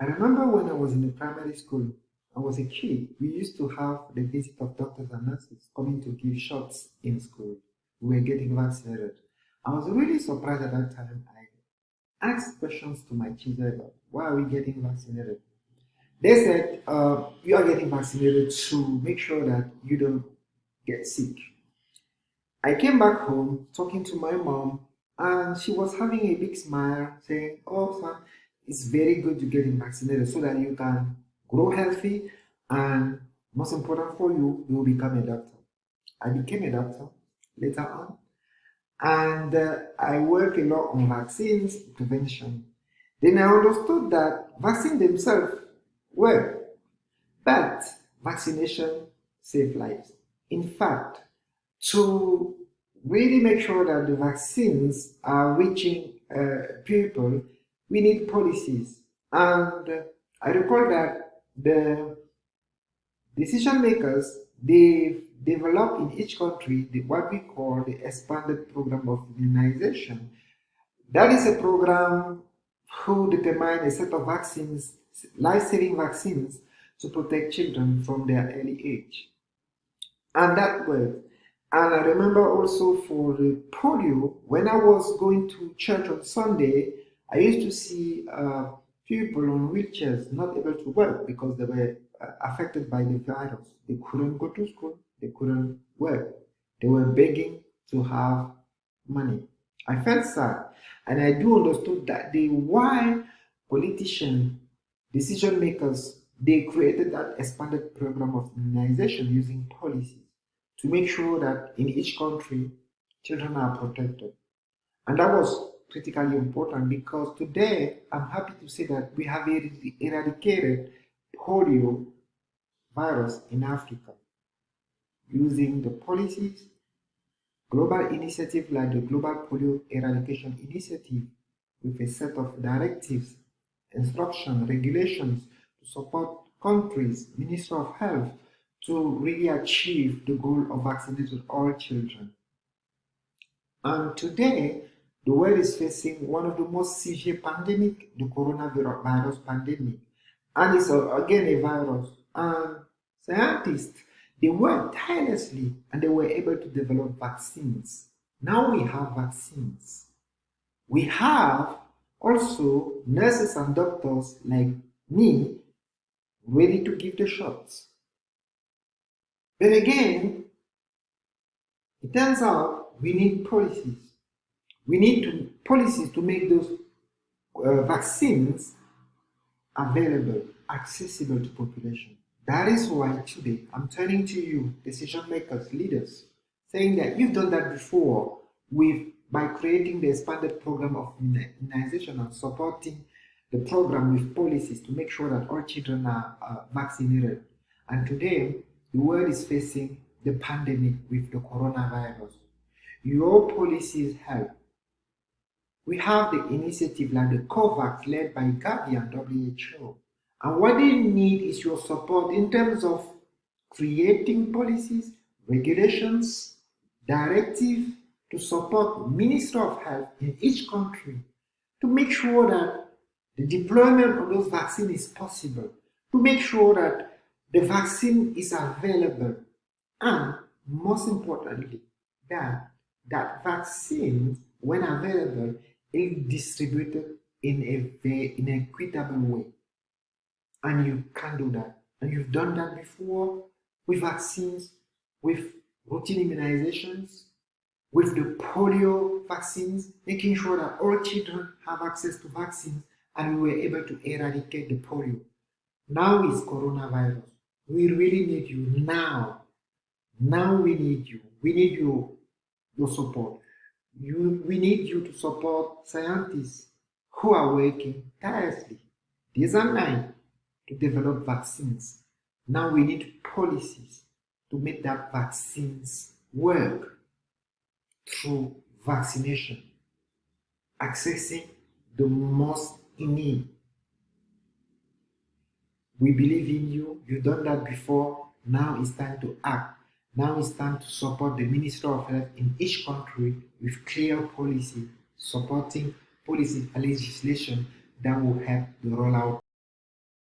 I remember when I was in the primary school, I was a kid. We used to have the visit of doctors and nurses coming to give shots in school. We were getting vaccinated. I was really surprised at that time. I asked questions to my children about why are we getting vaccinated? They said, you are getting vaccinated to make sure that you don't get sick. I came back home talking to my mom, and she was having a big smile, saying, "Oh, son, it's very good to getting vaccinated so that you can grow healthy, and most important for you, you will become a doctor." I became a doctor later on, and I work a lot on vaccines prevention. Then I understood that vaccines themselves work, but vaccination save lives. In fact, to really make sure that the vaccines are reaching people, we need policies. And I recall that the decision makers, they develop in each country what we call the expanded program of immunization. That is a program who determine a set of vaccines, life-saving vaccines, to protect children from their early age. And that worked. And I remember also for the polio, when I was going to church on Sunday, I used to see people on wheelchairs not able to work because they were affected by the virus. They couldn't go to school, they couldn't work. They were begging to have money. I felt sad, and I do understood that the why politicians, decision makers, they created that expanded program of immunization using policies to make sure that in each country children are protected. And that was critically important because today I'm happy to say that we have eradicated polio virus in Africa using the policies, global initiative like the Global Polio Eradication Initiative with a set of directives, instructions, regulations to support countries, Minister of Health, to really achieve the goal of vaccinating all children. And today, the world is facing one of the most severe pandemic, the coronavirus pandemic. And it's again a virus. And scientists, they worked tirelessly and they were able to develop vaccines. Now we have vaccines. We have also nurses and doctors like me ready to give the shots. But again, it turns out we need policies. We need policies to make those vaccines available, accessible to population. That is why today I'm turning to you, decision makers, leaders, saying that you've done that before with by creating the expanded program of immunization and supporting the program with policies to make sure that all children are vaccinated. And today, the world is facing the pandemic with the coronavirus. Your policies help. We have the initiative like the COVAX led by Gavi and WHO. And what they need is your support in terms of creating policies, regulations, directive to support Minister of Health in each country to make sure that the deployment of those vaccines is possible, to make sure that the vaccine is available, and most importantly, that vaccine, when available, is distributed in in an equitable way. And you can do that. And you've done that before with vaccines, with routine immunizations, with the polio vaccines, making sure that all children have access to vaccines, and we were able to eradicate the polio. Now is coronavirus. We really need you now. Now we need you. We need your support. We need you to support scientists who are working tirelessly, days and night, to develop vaccines. Now we need policies to make that vaccines work through vaccination, accessing the most in need. We believe in you. You've done that before. Now it's time to act. Now it's time to support the Minister of Health in each country with clear policy, supporting policy and legislation that will help the rollout